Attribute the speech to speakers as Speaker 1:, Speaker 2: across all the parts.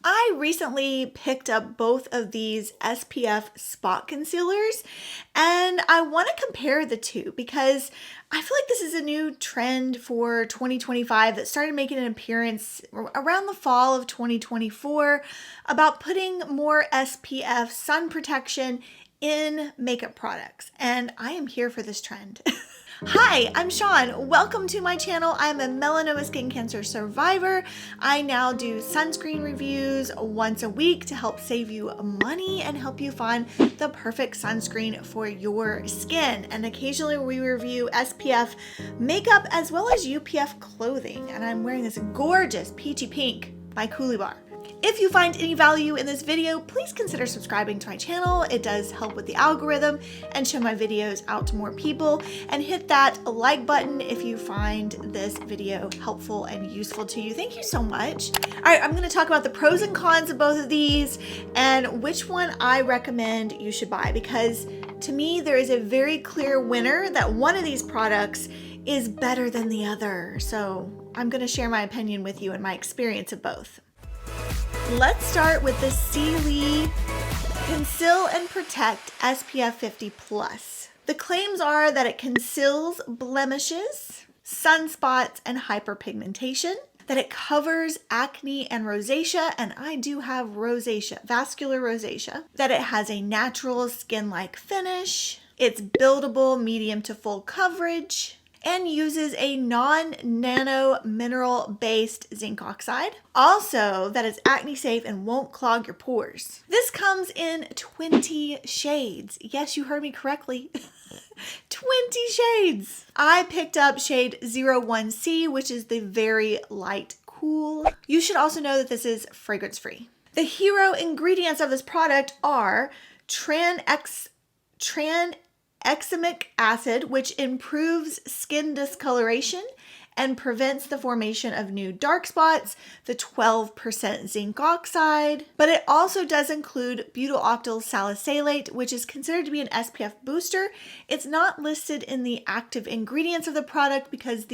Speaker 1: I recently picked up both of these SPF spot concealers and I want to compare the two because I feel like this is a new trend for 2025 that started making an appearance around the fall of 2024 about putting more SPF sun protection in makeup products, and I am here for this trend. Hi, I'm Sean. Welcome to my channel. I'm a melanoma skin cancer survivor. I now do sunscreen reviews once a week to help save you money and help you find the perfect sunscreen for your skin. And occasionally we review SPF makeup as well as UPF clothing. And I'm wearing this gorgeous peachy pink by Coolie Bar. If you find any value in this video, please consider subscribing to my channel. It does help with the algorithm and show my videos out to more people. And hit that like button if you find this video helpful and useful to you. Thank you so much. All right, I'm going to talk about the pros and cons of both of these and which one I recommend you should buy, because to me there is a very clear winner that one of these products is better than the other. So I'm going to share my opinion with you and my experience of both. Let's start with the CIELE Conceal and Protect SPF 50+. The claims are that it conceals blemishes, sunspots, and hyperpigmentation, that it covers acne and rosacea, and I do have rosacea, vascular rosacea, that it has a natural skin-like finish, it's buildable medium to full coverage, and uses a non-nano mineral based zinc oxide. Also, that it's acne safe and won't clog your pores. This comes in 20 shades. Yes, you heard me correctly. 20 shades. I picked up shade 01C, which is the very light cool. You should also know that this is fragrance free. The hero ingredients of this product are tranexamic acid, which improves skin discoloration and prevents the formation of new dark spots, the 12% zinc oxide, but it also does include butyl salicylate, which is considered to be an SPF booster. It's not listed in the active ingredients of the product because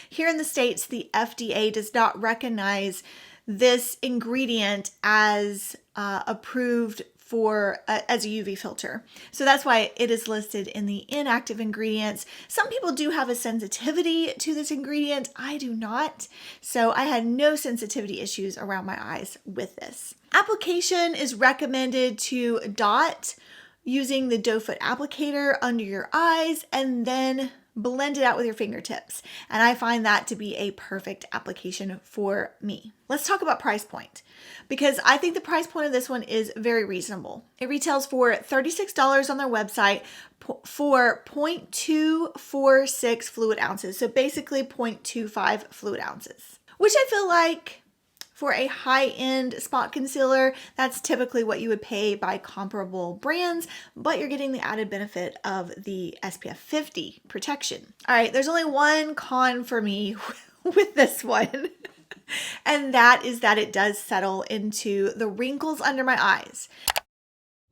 Speaker 1: here in the States, the FDA does not recognize this ingredient as approved as a UV filter. So that's why it is listed in the inactive ingredients. Some people do have a sensitivity to this ingredient. I do not. So I had no sensitivity issues around my eyes with this. Application is recommended to dot using the doe foot applicator under your eyes and then blend it out with your fingertips. And I find that to be a perfect application for me. Let's talk about price point, because I think the price point of this one is very reasonable. It retails for $36 on their website for 0.246 fluid ounces. So basically 0.25 fluid ounces, which I feel like for a high-end spot concealer, that's typically what you would pay by comparable brands, but you're getting the added benefit of the SPF 50 protection. All right, there's only one con for me with this one, and that is that it does settle into the wrinkles under my eyes.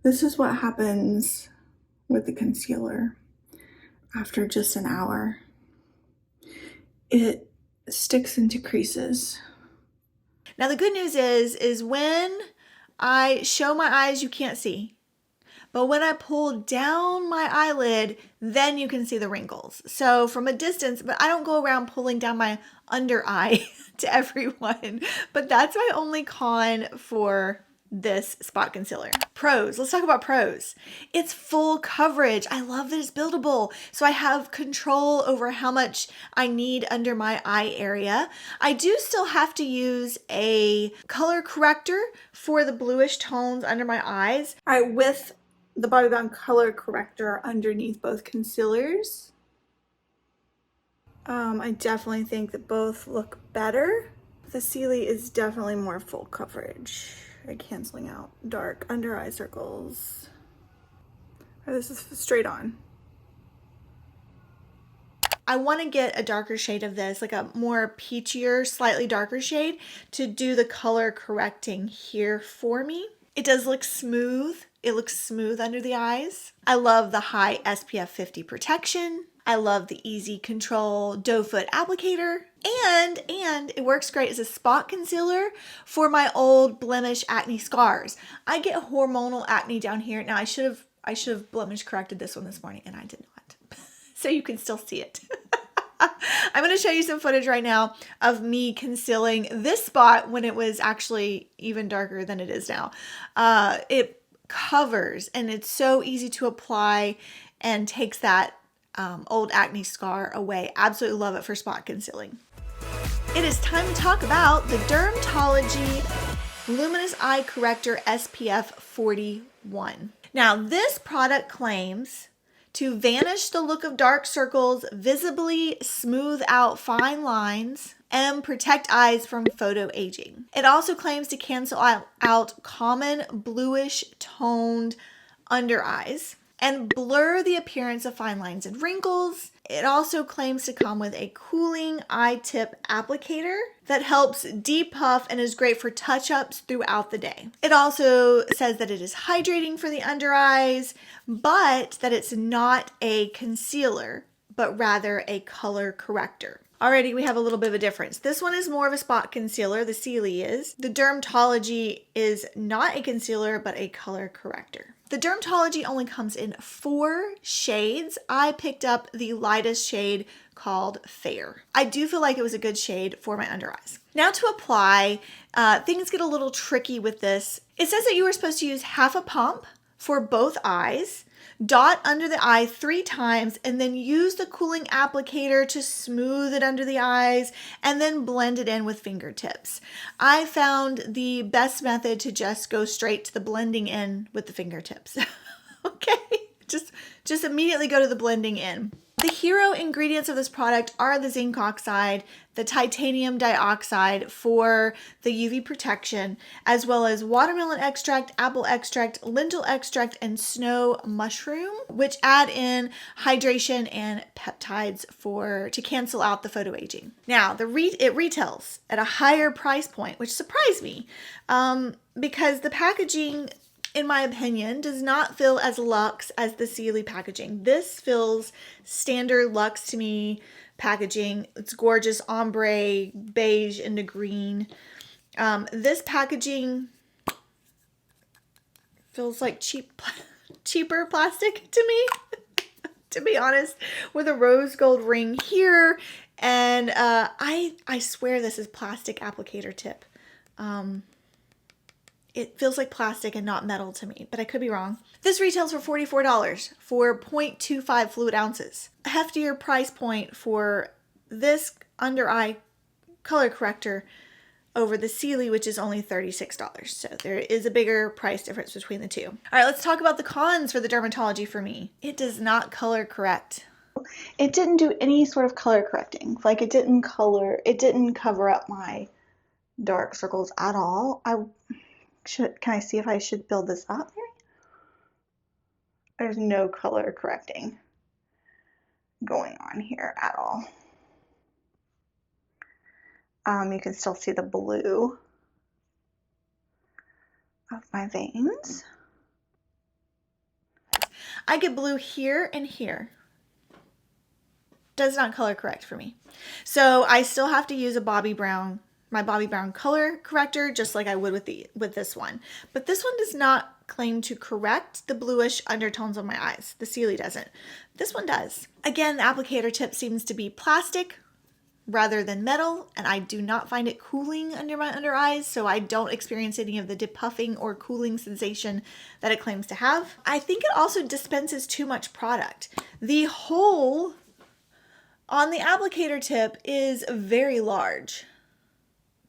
Speaker 1: This is what happens with the concealer after just an hour. It sticks into creases. Now the good news is when I show my eyes, you can't see. But when I pull down my eyelid, then you can see the wrinkles. So from a distance, but I don't go around pulling down my under eye to everyone. But that's my only con for this spot concealer. Pros, let's talk about pros. It's full coverage. I love that it's buildable. So I have control over how much I need under my eye area. I do still have to use a color corrector for the bluish tones under my eyes. All right, with the Bobbi Brown color corrector underneath both concealers, I definitely think that both look better. The CIELE is definitely more full coverage. Canceling out dark under eye circles. Oh, this is straight on. I want to get a darker shade of this, like a more peachier, slightly darker shade to do the color correcting here for me. It does look smooth. It looks smooth under the eyes. I love the high SPF 50 protection. I love the easy control doe foot applicator. And it works great as a spot concealer for my old blemish acne scars. I get hormonal acne down here. Now I should have blemish corrected this one this morning, and I did not. So you can still see it. I'm going to show you some footage right now of me concealing this spot when it was actually even darker than it is now. It covers, and it's so easy to apply and takes that old acne scar away. Absolutely love it for spot concealing. It is time to talk about the DRMTLGY Luminous Eye Corrector SPF 41. Now, this product claims to vanish the look of dark circles, visibly smooth out fine lines, and protect eyes from photo aging. It also claims to cancel out common bluish toned under eyes and blur the appearance of fine lines and wrinkles. It also claims to come with a cooling eye tip applicator that helps depuff and is great for touch-ups throughout the day. It also says that it is hydrating for the under eyes, but that it's not a concealer, but rather a color corrector. Already we have a little bit of a difference. This one is more of a spot concealer, the CIELE is. The DRMTLGY is not a concealer, but a color corrector. The DRMTLGY only comes in 4 shades. I picked up the lightest shade called Fair. I do feel like it was a good shade for my under eyes. Now to apply, things get a little tricky with this. It says that you are supposed to use half a pump for both eyes, dot under the eye 3 times, and then use the cooling applicator to smooth it under the eyes, and then blend it in with fingertips. I found the best method to just go straight to the blending in with the fingertips. Okay, just immediately go to the blending in. The hero ingredients of this product are the zinc oxide, the titanium dioxide for the UV protection, as well as watermelon extract, apple extract, lentil extract, and snow mushroom, which add in hydration and peptides to cancel out the photoaging. Now, it retails at a higher price point, which surprised me because the packaging, in my opinion, does not feel as luxe as the CIELE packaging. This feels standard luxe to me packaging. It's gorgeous ombre, beige into green. This packaging feels like cheaper plastic to me, to be honest, with a rose gold ring here. And I swear this is plastic applicator tip. It feels like plastic and not metal to me, but I could be wrong. This retails for $44 for 0.25 fluid ounces. A heftier price point for this under eye color corrector over the CIELE, which is only $36. So there is a bigger price difference between the two. All right, let's talk about the cons for the DRMTLGY for me. It does not color correct. It didn't do any sort of color correcting. Like it didn't cover up my dark circles at all. Can I see if I should build this up here? There's no color correcting going on here at all. You can still see the blue of my veins. I get blue here and here. Does not color correct for me. So I still have to use my Bobbi Brown color corrector, just like I would with this one. But this one does not claim to correct the bluish undertones on my eyes. The CIELE doesn't. This one does. Again, the applicator tip seems to be plastic rather than metal, and I do not find it cooling under my under eyes, so I don't experience any of the depuffing or cooling sensation that it claims to have. I think it also dispenses too much product. The hole on the applicator tip is very large.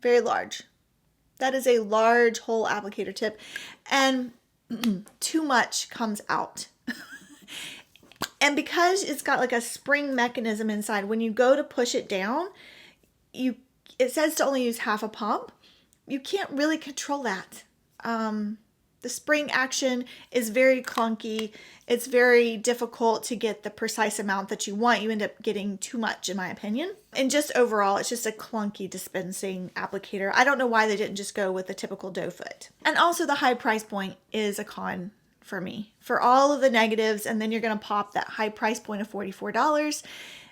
Speaker 1: Very large. That is a large hole applicator tip, and too much comes out. And because it's got like a spring mechanism inside, when you go to push it down, it says to only use half a pump. You can't really control that. The spring action is very clunky. It's very difficult to get the precise amount that you want. You end up getting too much, in my opinion. And just overall, it's just a clunky dispensing applicator. I don't know why they didn't just go with the typical doe foot. And also the high price point is a con for me. For all of the negatives, and then you're going to pop that high price point of $44.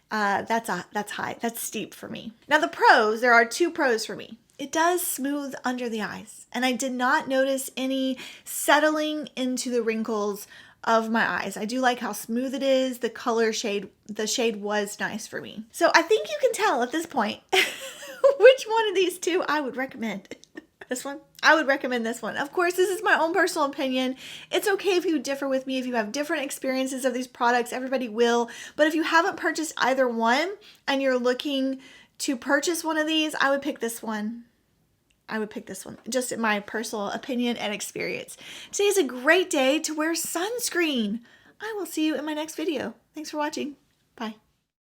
Speaker 1: That's high. That's steep for me. Now the pros, there are 2 pros for me. It does smooth under the eyes, and I did not notice any settling into the wrinkles of my eyes. I do like how smooth it is. The shade was nice for me. So I think you can tell at this point which one of these 2 I would recommend. This one? I would recommend this one. Of course, this is my own personal opinion. It's okay if you differ with me, if you have different experiences of these products, everybody will. But if you haven't purchased either one and you're looking to purchase one of these, I would pick this one. I would pick this one, just in my personal opinion and experience. Today is a great day to wear sunscreen. I will see you in my next video. Thanks for watching. Bye.